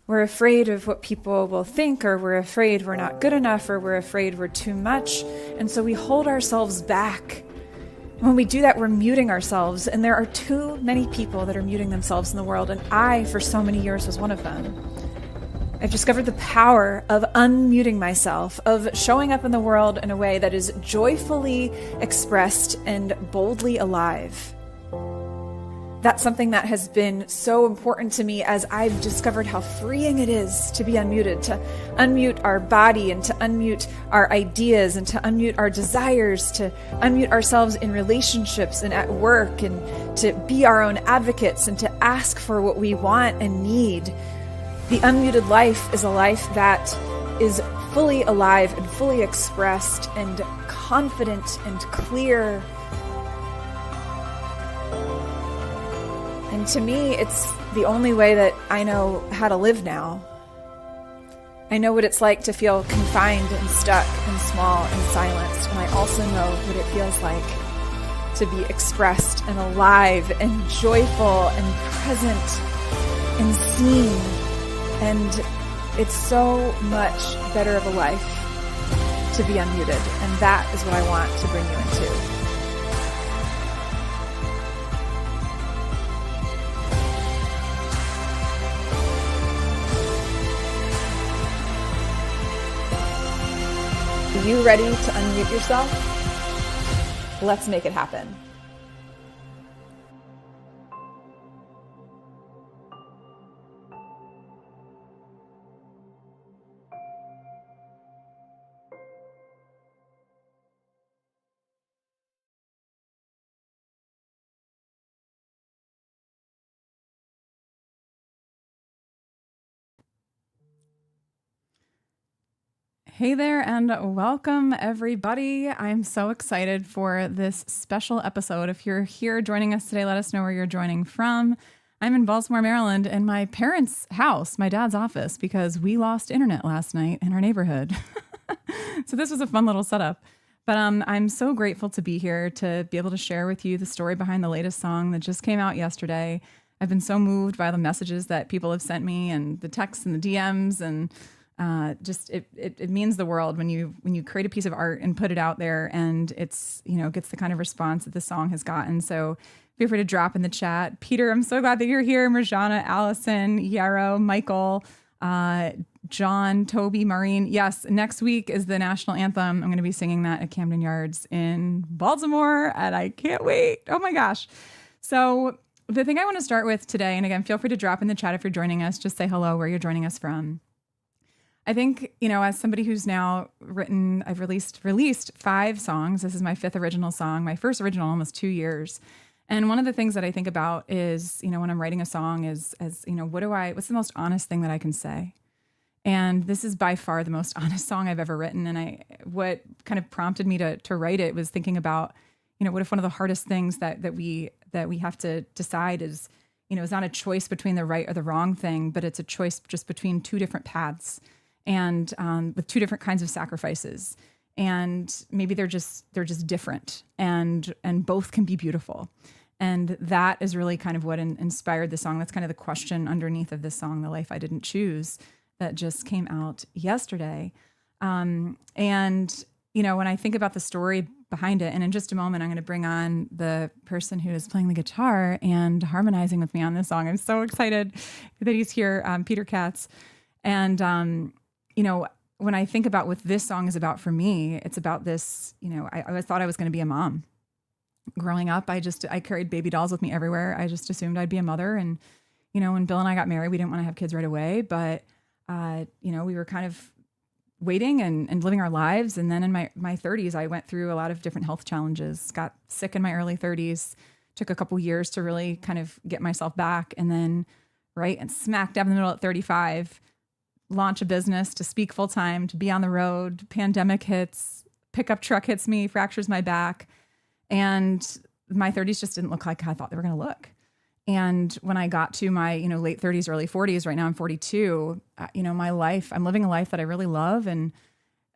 We're afraid of what people will think, or we're afraid we're not good enough, or we're afraid we're too much. And so we hold ourselves back. When we do that, we're muting ourselves. And there are too many people that are muting themselves in the world. And I, for so many years, was one of them. I've discovered the power of unmuting myself, of showing up in the world in a way that is joyfully expressed and boldly alive. That's something that has been so important to me as I've discovered how freeing it is to be unmuted, to unmute our body and to unmute our ideas and to unmute our desires, to unmute ourselves in relationships and at work, and to be our own advocates and to ask for what we want and need. The unmuted life is a life that is fully alive and fully expressed and confident and clear. And to me, it's the only way that I know how to live now. I know what it's like to feel confined and stuck and small and silenced. And I also know what it feels like to be expressed and alive and joyful and present and seen. And it's so much better of a life to be unmuted. And that is what I want to bring you into. Are you ready to unmute yourself? Let's make it happen. Hey there and welcome everybody. I'm so excited for this special episode. If you're here joining us today, let us know where you're joining from. I'm in Baltimore, Maryland, in my parents' house, my dad's office, because we lost internet last night in our neighborhood. So this was a fun little setup. But I'm so grateful to be here to be able to share with you the story behind the latest song that just came out yesterday. I've been so moved by the messages that people have sent me and the texts and the DMs, and it means the world when you create a piece of art and put it out there, and it's, gets the kind of response that the song has gotten. So feel free to drop in the chat. Peter, I'm so glad that you're here. Marjana, Allison, Yarrow, Michael, John, Toby, Maureen. Yes, next week is the national anthem. I'm going to be singing that at Camden Yards in Baltimore, and I can't wait. Oh my gosh. So the thing I want to start with today, and again, feel free to drop in the chat if you're joining us, just say hello, where you're joining us from. I think, as somebody who's now written, I've released 5 songs. This is my 5th original song, my first original, almost 2 years. And one of the things that I think about is, when I'm writing a song is what's the most honest thing that I can say? And this is by far the most honest song I've ever written. And what kind of prompted me to write it was thinking about, what if one of the hardest things that we have to decide is, it's not a choice between the right or the wrong thing, but it's a choice just between 2 different paths. And with 2 different kinds of sacrifices, and maybe they're just different, and both can be beautiful, and that is really kind of what inspired the song. That's kind of the question underneath of this song, "The Life I Didn't Choose," that just came out yesterday. And when I think about the story behind it, and in just a moment, I'm going to bring on the person who is playing the guitar and harmonizing with me on this song. I'm so excited that he's here, Peter Katz, and when I think about what this song is about for me, it's about this, I always thought I was going to be a mom. Growing up, I carried baby dolls with me everywhere. I just assumed I'd be a mother. And, when Bill and I got married, we didn't want to have kids right away, but, we were kind of waiting and living our lives. And then in my 30s, I went through a lot of different health challenges, got sick in my early 30s, took a couple years to really kind of get myself back. And then and smack dab in the middle at 35, launch a business, to speak full time, to be on the road. Pandemic hits, pickup truck hits me, fractures my back. And my 30s just didn't look like I thought they were going to look. And when I got to my, late 30s, early 40s, right now I'm 42, my life, I'm living a life that I really love.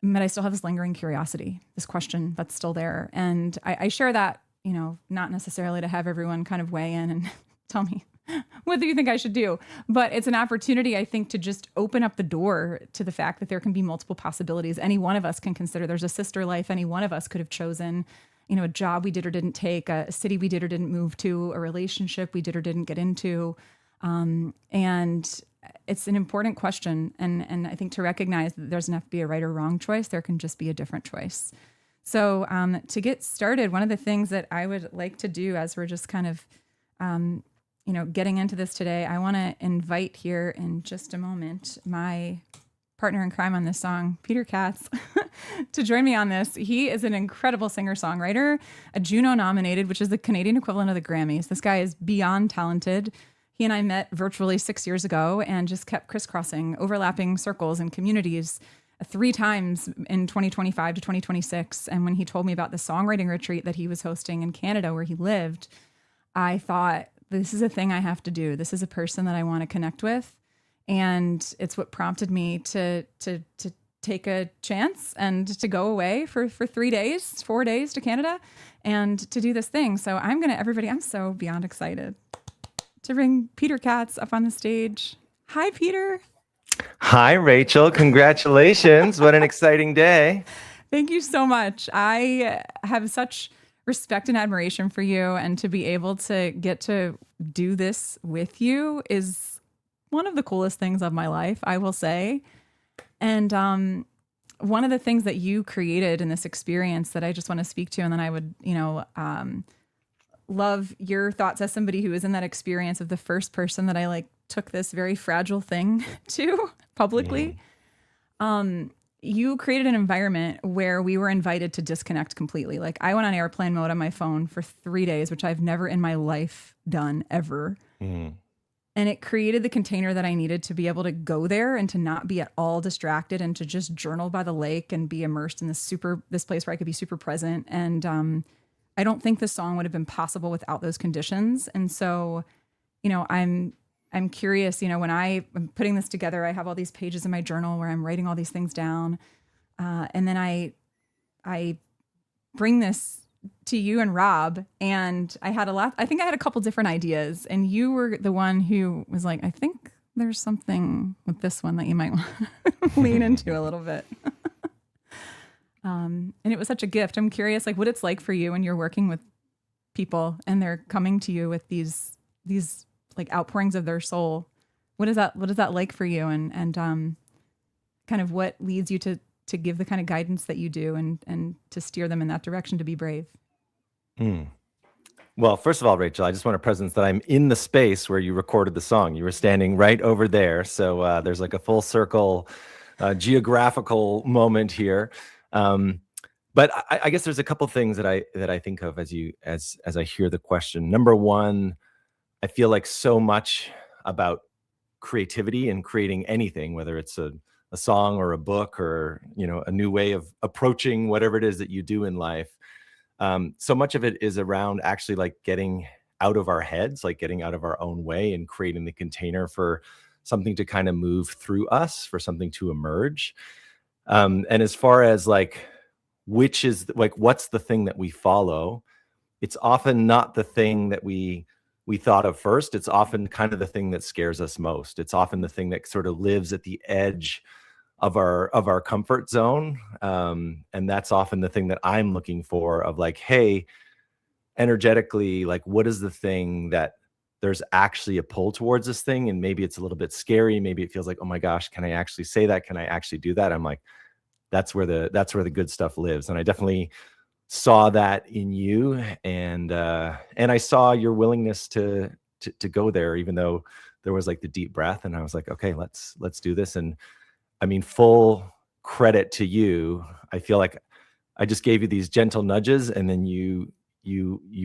But I still have this lingering curiosity, this question that's still there. And I share that, not necessarily to have everyone kind of weigh in and tell me what do you think I should do? But it's an opportunity, I think, to just open up the door to the fact that there can be multiple possibilities. Any one of us can consider there's a sister life. Any one of us could have chosen, a job we did or didn't take, a city we did or didn't move to, a relationship we did or didn't get into. And it's an important question. And I think to recognize that there doesn't have to be a right or wrong choice. There can just be a different choice. So to get started, one of the things that I would like to do as we're just kind of, getting into this today, I want to invite here in just a moment my partner in crime on this song, Peter Katz, to join me on this. He is an incredible singer-songwriter, a Juno nominated, which is the Canadian equivalent of the Grammys. This guy is beyond talented. He and I met virtually 6 years ago and just kept crisscrossing, overlapping circles and communities 3 times in 2025 to 2026. And when he told me about the songwriting retreat that he was hosting in Canada where he lived, I thought, this is a thing I have to do. This is a person that I want to connect with. And it's what prompted me to take a chance and to go away for 4 days to Canada and to do this thing. So I'm so beyond excited to bring Peter Katz up on the stage. Hi, Peter. Hi, Rachel. Congratulations. What an exciting day. Thank you so much. I have such respect and admiration for you, and to be able to get to do this with you is one of the coolest things of my life, I will say. And one of the things that you created in this experience that I just want to speak to, and then I would, love your thoughts as somebody who was in that experience of the first person that I took this very fragile thing to publicly. You created an environment where we were invited to disconnect completely. I went on airplane mode on my phone for 3 days, which I've never in my life done ever. And it created the container that I needed to be able to go there and to not be at all distracted and to just journal by the lake and be immersed in this place where I could be super present. And I don't think this song would have been possible without those conditions. And so, I'm curious, when I'm putting this together, I have all these pages in my journal where I'm writing all these things down. And then I bring this to you and Rob, and I think I had a couple different ideas, and you were the one who was like, I think there's something with this one that you might want to lean into a little bit. And it was such a gift. I'm curious, what it's like for you when you're working with people and they're coming to you with these outpourings of their soul. What is that like for you? And kind of what leads you to give the kind of guidance that you do and to steer them in that direction to be brave? Well, first of all, Rachel, I just want to presence that I'm in the space where you recorded the song. You were standing right over there. So there's a full circle geographical moment here. But I guess there's a couple things that I think of as I hear the question. Number one, I feel like so much about creativity and creating anything, whether it's a song or a book or, a new way of approaching whatever it is that you do in life. So much of it is around actually getting out of our heads, getting out of our own way and creating the container for something to kind of move through us, for something to emerge. And as far as which is what's the thing that we follow, it's often not the thing that we thought of first. It's often kind of the thing that scares us most. It's often the thing that sort of lives at the edge of our comfort zone. And that's often the thing that I'm looking for of hey, energetically, what is the thing that there's actually a pull towards this thing? And maybe it's a little bit scary. Maybe it feels oh my gosh, can I actually say that? Can I actually do that? I'm that's where the good stuff lives. And I definitely saw that in you, and I saw your willingness to go there, even though there was the deep breath. And I was okay, let's do this. And I mean, full credit to you. I feel I just gave you these gentle nudges, and then you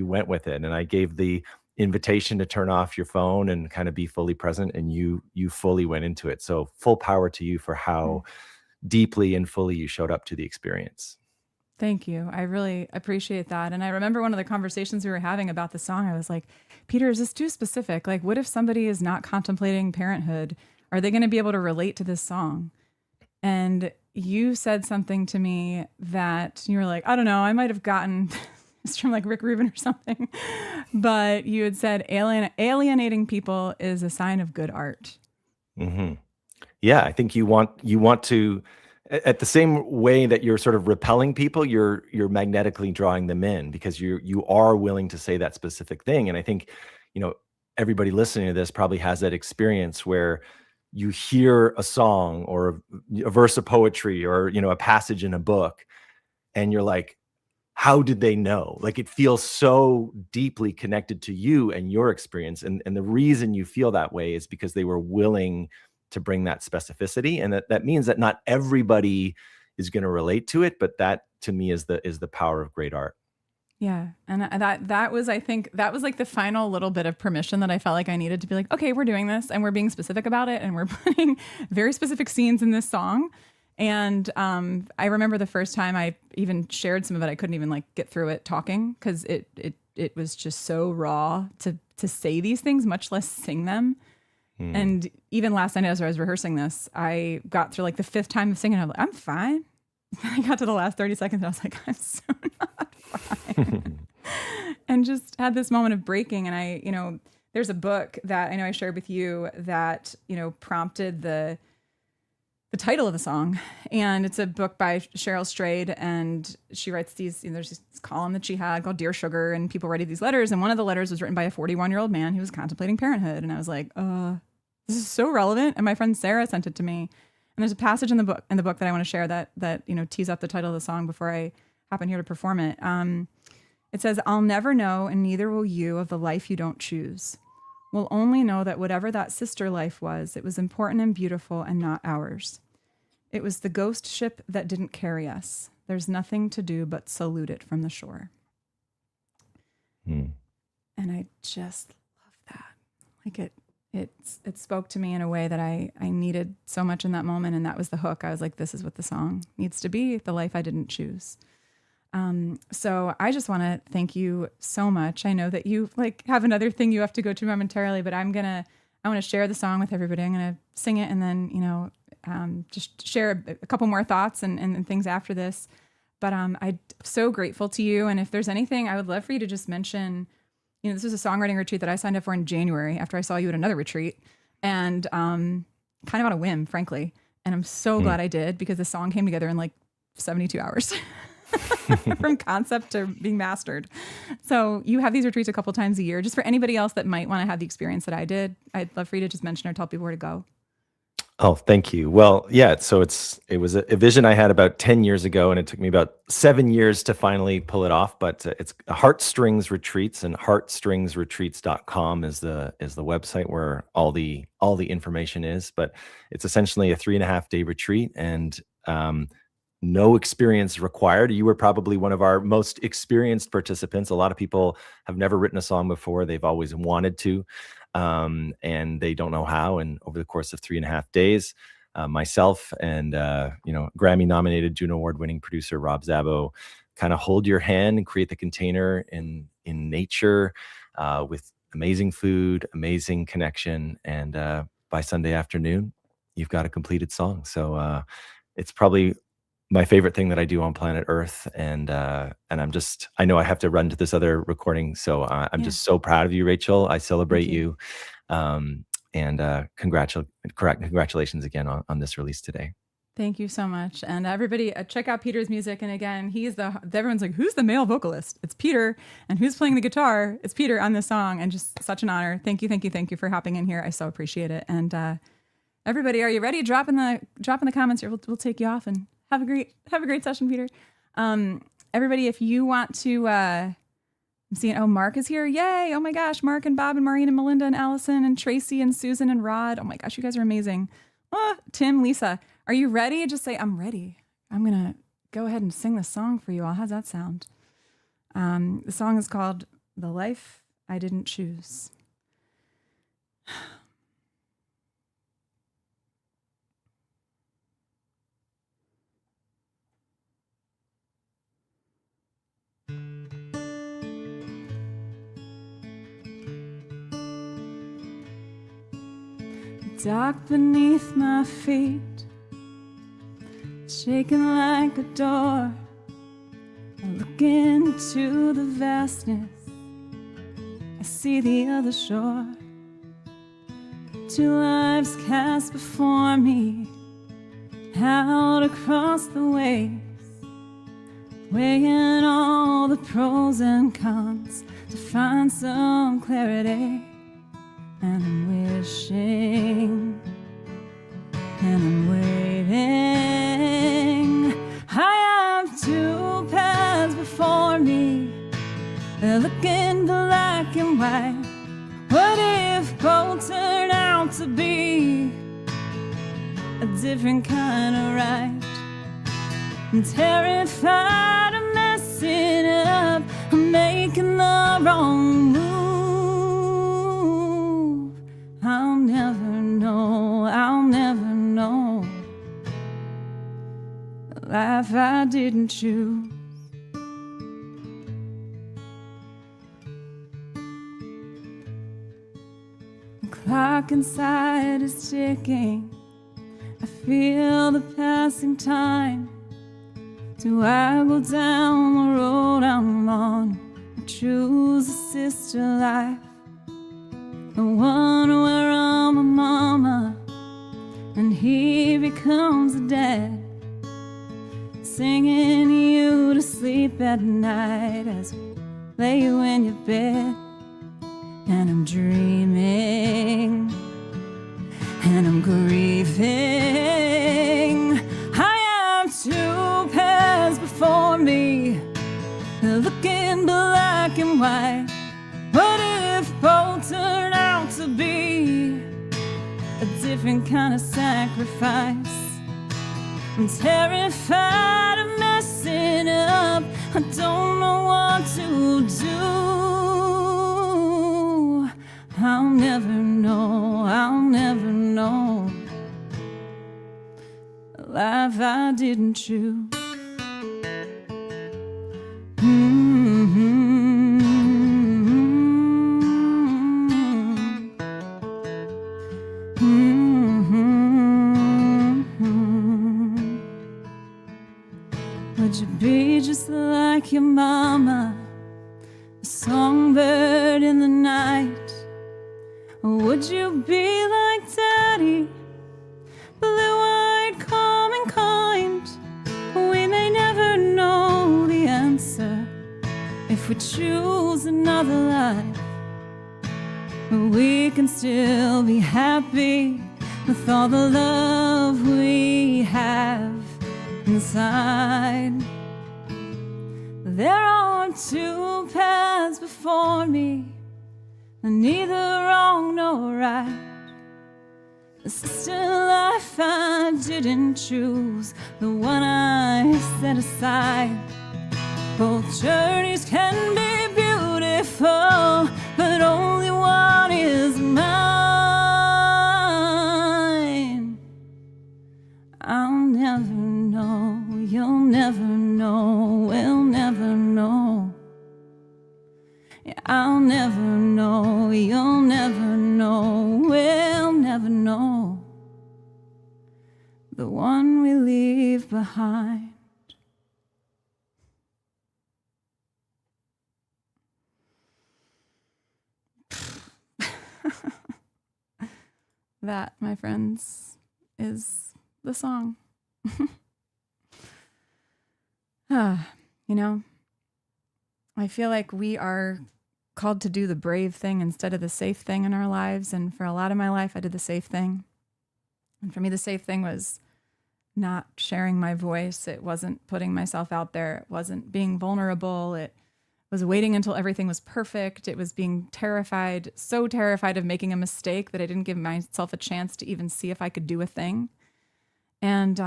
went with it. And I gave the invitation to turn off your phone and kind of be fully present, and you fully went into it. So full power to you for how deeply and fully you showed up to the experience. Thank you. I really appreciate that. And I remember one of the conversations we were having about the song, I was like, Peter, is this too specific? What if somebody is not contemplating parenthood? Are they going to be able to relate to this song? And you said something to me that you were I don't know, I might have gotten It's from like Rick Rubin or something. But you had said alienating people is a sign of good art. Mm-hmm. Yeah, I think you want to, at the same way that you're sort of repelling people, you're magnetically drawing them in, because you are willing to say that specific thing. And I think, everybody listening to this probably has that experience where you hear a song or a verse of poetry or, a passage in a book, and you're like, how did they know? Like, it feels so deeply connected to you and your experience. And the reason you feel that way is because they were willing to bring that specificity. And that means that not everybody is going to relate to it, but that to me is the power of great art. Yeah. And that was, I think that was like the final little bit of permission that I felt like I needed to be like, okay, we're doing this and we're being specific about it. And we're putting very specific scenes in this song. And I remember the first time I even shared some of it, I couldn't even like get through it talking, because it was just so raw to say these things, much less sing them. And even last night as I was rehearsing this, I got through like the fifth time of singing. I'm like, I'm fine. I got to the last 30 seconds and I was like, I'm so not fine. And just had this moment of breaking. And there's a book that I know I shared with you that, prompted the title of the song. And it's a book by Cheryl Strayed. And she writes these, there's this column that she had called Dear Sugar, and people write these letters. And one of the letters was written by a 41-year-old man who was contemplating parenthood. And I was like, this is so relevant. And my friend Sarah sent it to me. And there's a passage in the book that I want to share that tees up the title of the song before I hop in here to perform it. It says, I'll never know, and neither will you, of the life you don't choose. We'll only know that whatever that sister life was, it was important and beautiful and not ours. It was the ghost ship that didn't carry us. There's nothing to do but salute it from the shore. And I just love that. Like it spoke to me in a way that I needed so much in that moment. And that was the hook. I was like, this is what the song needs to be, the life I didn't choose. So I just want to thank you so much. I know that you have another thing you have to go to momentarily, but I want to share the song with everybody. I'm going to sing it and then, just share a couple more thoughts and things after this. But I'm so grateful to you. And if there's anything, I would love for you to just mention, this was a songwriting retreat that I signed up for in January after I saw you at another retreat, and kind of on a whim, frankly. And I'm so glad I did, because the song came together in like 72 hours. From concept to being mastered. So you have these retreats a couple times a year. Just for anybody else that might want to have the experience that I did, I'd love for you to just mention or tell people where to go. Oh, thank you. Well, yeah, so it was a vision I had about 10 years ago, and it took me about 7 years to finally pull it off. But it's Heartstrings Retreats, and heartstringsretreats.com is the website where all the information is. But it's essentially a 3.5-day retreat, and no experience required. You were probably one of our most experienced participants. A lot of people have never written a song before. They've always wanted to, and they don't know how. And over the course of 3.5 days, myself and Grammy-nominated, Juno Award-winning producer Rob Zabo kind of hold your hand and create the container in nature, with amazing food, amazing connection, and by Sunday afternoon, you've got a completed song. So it's probably my favorite thing that I do on planet Earth. And I know I have to run to this other recording. So I'm just so proud of you, Rachel. I celebrate you. And congratulations again on this release today. Thank you so much. And everybody check out Peter's music. And again, everyone's like, who's the male vocalist? It's Peter. And who's playing the guitar? It's Peter on this song. And just such an honor. Thank you for hopping in here. I so appreciate it. And everybody, are you ready? Drop in the comments here. We'll take you off and have a great session, Peter. Everybody, if you want to, I'm seeing, Mark is here. Yay. Oh my gosh. Mark and Bob and Maureen and Melinda and Allison and Tracy and Susan and Rod. Oh my gosh. You guys are amazing. Tim, Lisa, are you ready? Just say, I'm ready. I'm going to go ahead and sing the song for you all. How's that sound? The song is called The Life I Didn't Choose. Dark beneath my feet, shaking like a door, I look into the vastness, I see the other shore. Two lives cast before me, out across the waves, weighing all the pros and cons to find some clarity. And I'm wishing, and I'm waiting. I have two paths before me, they're looking black and white. What if both turn out to be a different kind of right? I'm terrified of messing up, I'm making the wrong move. I'll never know, I'll never know the life I didn't choose. The clock inside is ticking, I feel the passing time. Do I go down the road I'm on or choose a sister life? The one where I'm a mama and he becomes a dad, singing you to sleep at night as we lay you in your bed. And I'm dreaming and I'm grieving. I have two paths before me, they're looking black and white. What if both turn out to be a different kind of sacrifice? I'm terrified of messing up, I don't know what to do. I'll never know, I'll never know the life I didn't choose. Would you be just like your mama, a songbird in the night? Or would you be like daddy, blue-eyed, calm and kind? We may never know the answer if we choose another life, but we can still be happy with all the love we have inside. There are two paths before me, and neither wrong nor right. The sister life I didn't choose, the one I set aside. Both journeys can be beautiful, but only one is mine. I'll never know, you'll never know, we'll never know. Yeah, I'll never know, you'll never know, we'll never know the one we leave behind. That, my friends, is the song. You know, I feel like we are called to do the brave thing instead of the safe thing in our lives. And for a lot of my life, I did the safe thing. And for me, the safe thing was not sharing my voice. It wasn't putting myself out there. It wasn't being vulnerable. It was waiting until everything was perfect. It was being terrified, so terrified of making a mistake that I didn't give myself a chance to even see if I could do a thing. And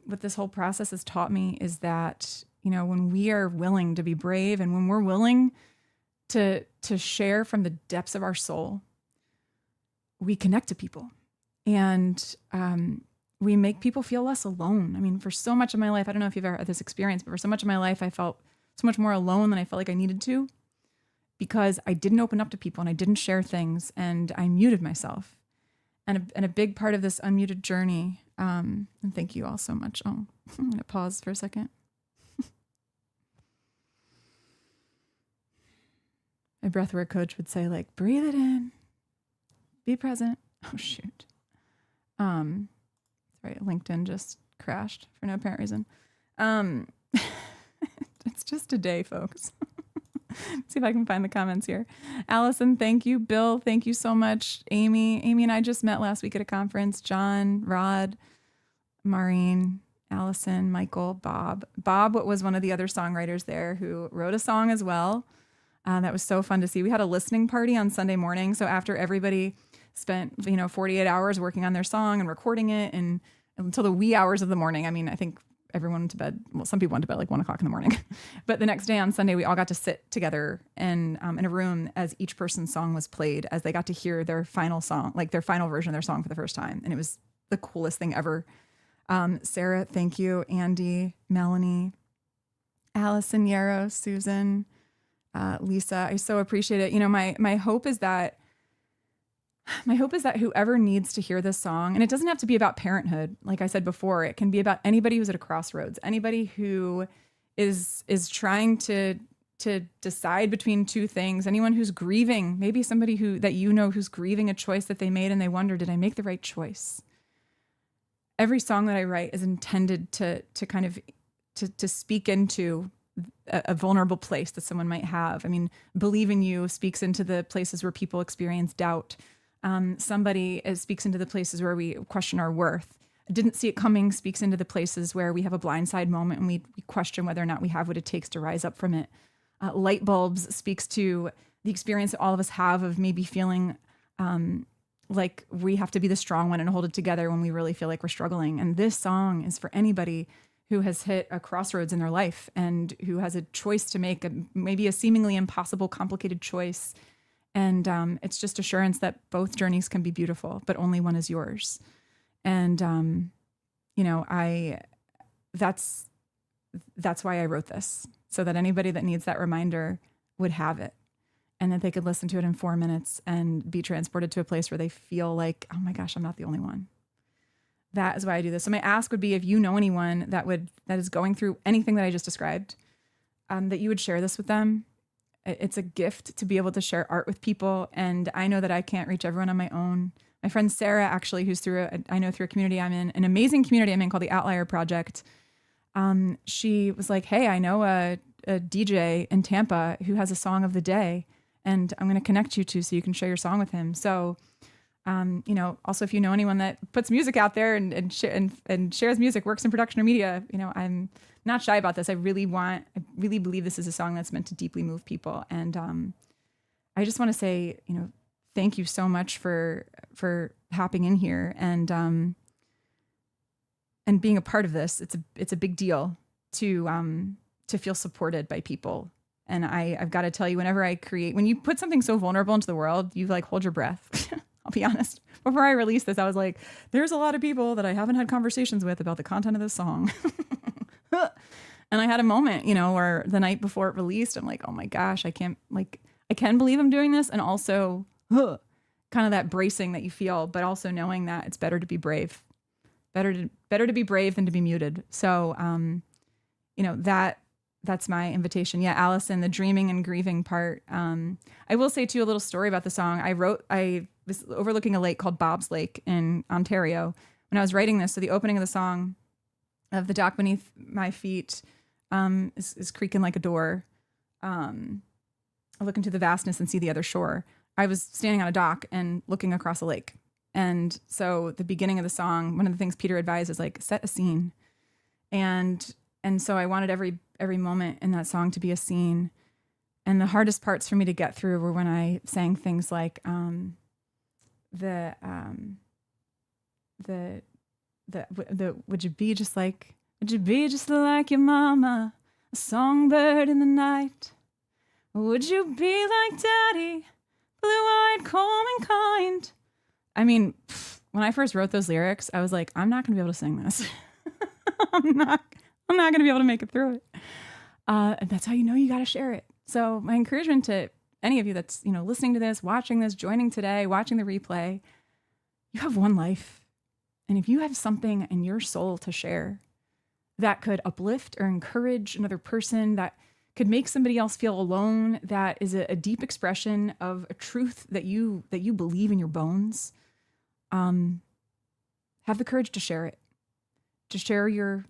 what this whole process has taught me is that, you know, when we are willing to be brave and when we're willing to share from the depths of our soul, we connect to people and we make people feel less alone. I mean, for so much of my life, I don't know if you've ever had this experience, but for so much of my life, I felt so much more alone than I felt like I needed to because I didn't open up to people and I didn't share things and I muted myself. And a big part of this unmuted journey, and thank you all so much. Oh, I'm going to pause for a second. a breathwork coach would say, like, breathe it in, be present. Oh, shoot. Sorry, LinkedIn just crashed for no apparent reason. It's just a day, folks. See if I can find the comments here. Allison, thank you. Bill, thank you so much. Amy and I just met last week at a conference. John, Rod, Maureen, Allison, Michael, Bob. Bob was one of the other songwriters there who wrote a song as well. That was so fun to see. We had a listening party on Sunday morning. So after everybody spent, 48 hours working on their song and recording it and until the wee hours of the morning. I mean, I think everyone went to bed. Well, some people went to bed like 1 o'clock in the morning. But the next day on Sunday, we all got to sit together and in a room as each person's song was played, as they got to hear their final song, like their final version of their song for the first time. And it was the coolest thing ever. Sarah, thank you. Andy, Melanie, Allison, Yarrow, Susan, Lisa, I so appreciate it. My hope is that whoever needs to hear this song, and it doesn't have to be about parenthood. Like I said before, it can be about anybody who's at a crossroads, anybody who is trying to decide between two things, anyone who's grieving, maybe somebody who's grieving a choice that they made and they wonder, did I make the right choice? Every song that I write is intended to kind of to speak into a vulnerable place that someone might have. I mean, Believe in You speaks into the places where people experience doubt. Somebody speaks into the places where we question our worth. Didn't See It Coming speaks into the places where we have a blindside moment and we question whether or not we have what it takes to rise up from it. Light Bulbs speaks to the experience that all of us have of maybe feeling like we have to be the strong one and hold it together when we really feel like we're struggling. And this song is for anybody who has hit a crossroads in their life and who has a choice to make, maybe a seemingly impossible, complicated choice. And it's just assurance that both journeys can be beautiful, but only one is yours. And, that's why I wrote this, so that anybody that needs that reminder would have it and that they could listen to it in 4 minutes and be transported to a place where they feel like, oh my gosh, I'm not the only one. That is why I do this. So my ask would be, if you know anyone that is going through anything that I just described, that you would share this with them. It's a gift to be able to share art with people. And I know that I can't reach everyone on my own. My friend Sarah, actually, who's through a community I'm in, an amazing community I'm in called the Outlier Project. She was like, hey, I know a DJ in Tampa who has a song of the day, and I'm going to connect you to so you can share your song with him. So, also if you know anyone that puts music out there and shares music, works in production or media, I'm not shy about this. I really believe this is a song that's meant to deeply move people. And I just want to say, thank you so much for hopping in here and being a part of this. It's a big deal to feel supported by people. And I've got to tell you, when you put something so vulnerable into the world, you hold your breath. I'll be honest. Before I released this, I was like, there's a lot of people that I haven't had conversations with about the content of this song. And I had a moment, where the night before it released, I'm like, oh my gosh, I can believe I'm doing this. And also kind of that bracing that you feel, but also knowing that it's better to be brave, better to be brave than to be muted. So, that's my invitation. Yeah. Allison, the dreaming and grieving part. I will say too, a little story about the song. I was overlooking a lake called Bob's Lake in Ontario when I was writing this. So the opening of the song, of the dock beneath my feet, is creaking like a door. I look into the vastness and see the other shore. I was standing on a dock and looking across a lake. And so the beginning of the song, one of the things Peter advised is like, set a scene. And so I wanted every moment in that song to be a scene. And the hardest parts for me to get through were when I sang things like would you be just like your mama, a songbird in the night? Would you be like daddy, blue-eyed, calm and kind? I mean, when I first wrote those lyrics, I was like, I'm not going to be able to sing this. I'm not going to be able to make it through it. And that's how you got to share it. So my encouragement to any of you that's, listening to this, watching this, joining today, watching the replay, you have one life. And if you have something in your soul to share that could uplift or encourage another person, that could make somebody else feel alone, that is a deep expression of a truth that you believe in your bones, have the courage to share it, to share your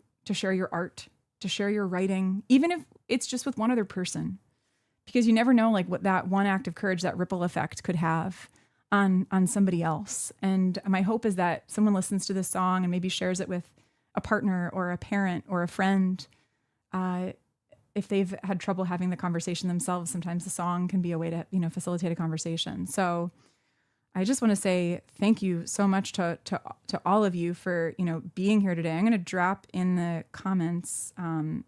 art, to share your writing, even if it's just with one other person, because you never know like what that one act of courage, that ripple effect could have on somebody else. And my hope is that someone listens to this song and maybe shares it with a partner or a parent or a friend. If they've had trouble having the conversation themselves, sometimes the song can be a way to, facilitate a conversation. So I just want to say thank you so much to all of you for, being here today. I'm going to drop in the comments. I'm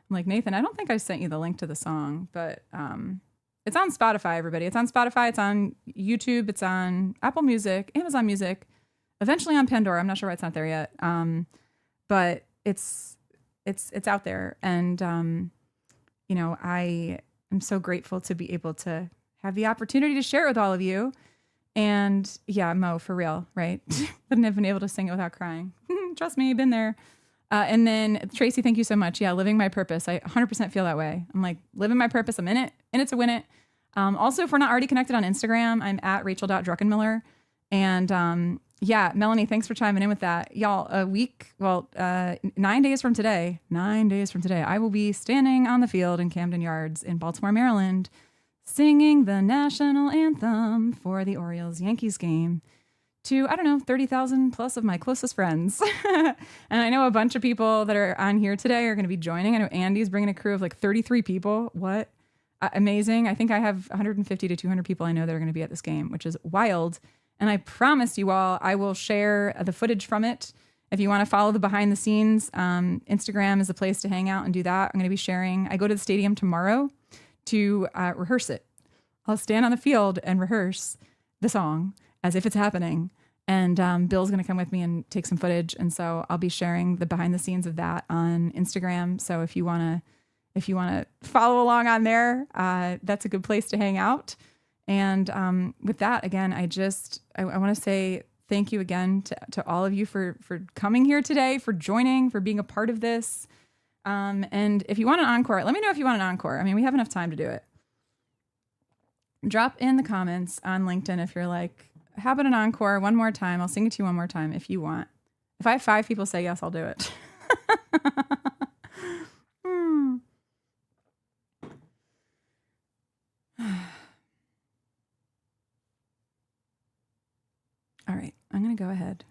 like, Nathan, I don't think I sent you the link to the song, but it's on Spotify, everybody. It's on Spotify. It's on YouTube. It's on Apple Music, Amazon Music, eventually on Pandora. I'm not sure why it's not there yet. But it's out there. And, I am so grateful to be able to have the opportunity to share it with all of you. And yeah, Mo, for real, right? Wouldn't have been able to sing it without crying. Trust me, been there. And then Tracy, thank you so much. Yeah, living my purpose. I 100% feel that way. I'm like, living my purpose. I'm in it to win it. Also, if we're not already connected on Instagram, I'm at Rachel.Druckenmiller. And yeah, Melanie, thanks for chiming in with that. Y'all, 9 days from today, I will be standing on the field in Camden Yards in Baltimore, Maryland, singing the national anthem for the Orioles-Yankees game to, 30,000 plus of my closest friends. And I know a bunch of people that are on here today are going to be joining. I know Andy's bringing a crew of like 33 people. What? Amazing. I think I have 150 to 200 people I know that are going to be at this game, which is wild. And I promise you all, I will share the footage from it. If you want to follow the behind the scenes, Instagram is the place to hang out and do that. I'm going to be sharing. I go to the stadium tomorrow to rehearse it. I'll stand on the field and rehearse the song as if it's happening. And Bill's going to come with me and take some footage. And so I'll be sharing the behind the scenes of that on Instagram. So if you want to follow along on there, that's a good place to hang out. And with that, again, I want to say thank you again to all of you for coming here today, for joining, for being a part of this. And if you want an encore, let me know if you want an encore. I mean, we have enough time to do it. Drop in the comments on LinkedIn if you're like, how about an encore one more time? I'll sing it to you one more time if you want. If I have 5 people say yes, I'll do it. All right, I'm going to go ahead.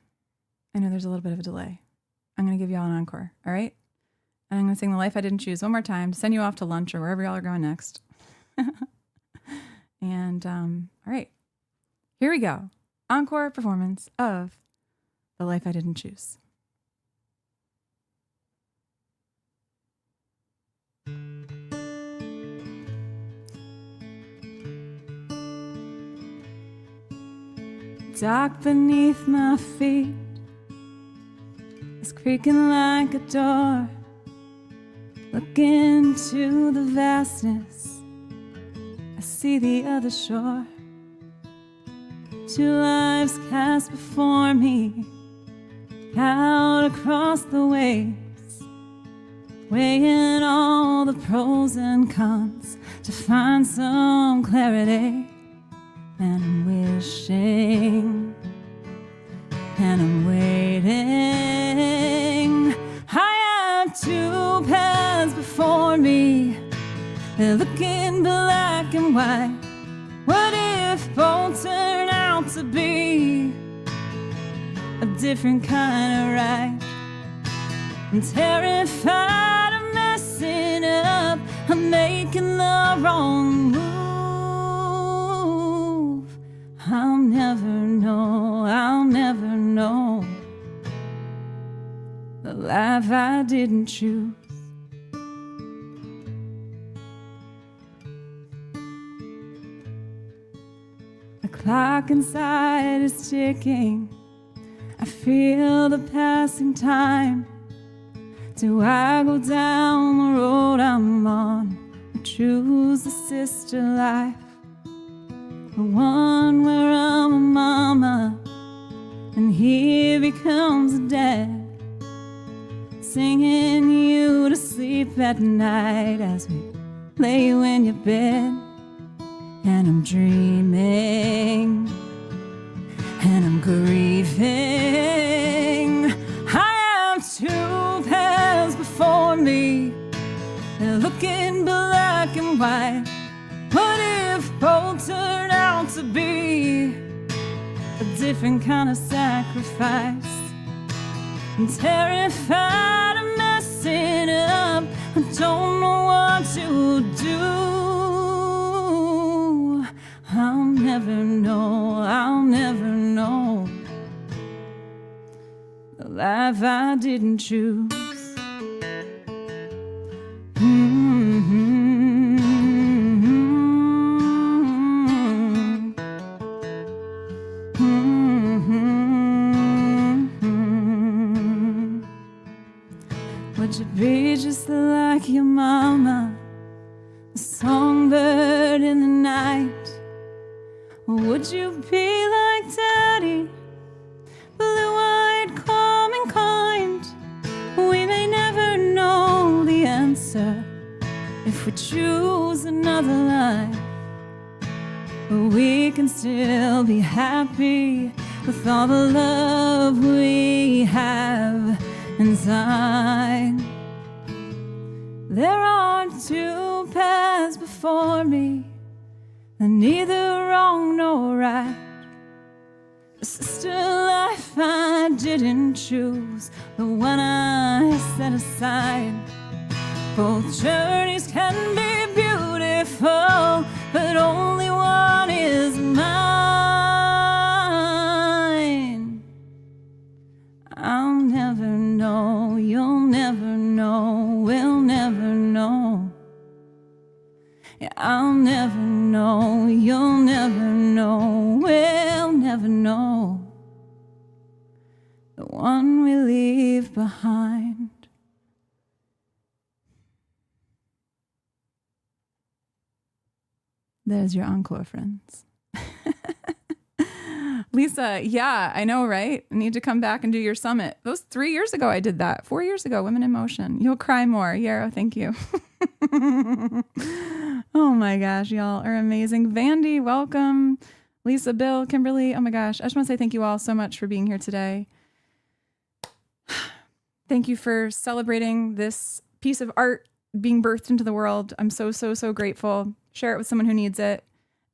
I know there's a little bit of a delay. I'm going to give y'all an encore, all right? And I'm going to sing The Life I Didn't Choose one more time to send you off to lunch or wherever y'all are going next. And, all right, here we go. Encore performance of The Life I Didn't Choose. Dark beneath my feet is creaking like a door. Look into the vastness, I see the other shore. 2 lives cast before me, out across the waves, weighing all the pros and cons to find some clarity. And I'm wishing, and I'm waiting. I have 2 paths before me, they're looking black and white. What if both turn out to be a different kind of right? I'm terrified of messing up, I'm making the wrong move. I'll never know the life I didn't choose. The clock inside is ticking, I feel the passing time. Do I go down the road I'm on, or choose the sister life? The one where I'm a mama and he becomes a dad. singing you to sleep at night as we lay you in your bed. And I'm dreaming, and I'm grieving. I have two paths before me, they're looking black and white. What if both turn out to be a different kind of sacrifice? I'm terrified of messing up. I don't know what to do. I'll never know, I'll never know the life I didn't choose. Would you be just like your mama, a songbird in the night? Or would you be like Daddy, blue-eyed, calm and kind? We may never know the answer if we choose another life, but we can still be happy with all the love we have inside. There are two paths before me, and neither wrong nor right. This is still life I didn't choose, the one I set aside. Both journeys can be beautiful, but only one is mine. I'll never know, you'll never know, we'll never know. Yeah, I'll never know, you'll never know, we'll never know the one we leave behind. There's your encore, friends. Lisa, yeah, I know, right? I need to come back and do your summit. Those 3 years ago I did that. 4 years ago, Women in Motion. You'll cry more. Yarrow, thank you. Oh my gosh, y'all are amazing. Vandy, welcome. Lisa, Bill, Kimberly, oh my gosh. I just want to say thank you all so much for being here today. Thank you for celebrating this piece of art being birthed into the world. I'm so, so, so grateful. Share it with someone who needs it.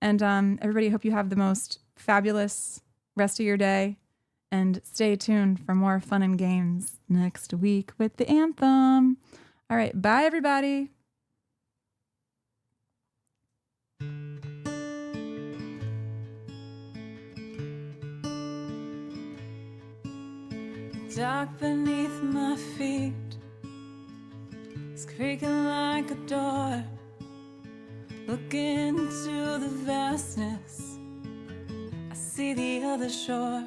And everybody, hope you have the most fabulous rest of your day. And stay tuned for more fun and games next week with the anthem. All right, bye, everybody. Dark beneath my feet, it's creaking like a door. Looking into the vastness, I see the other shore.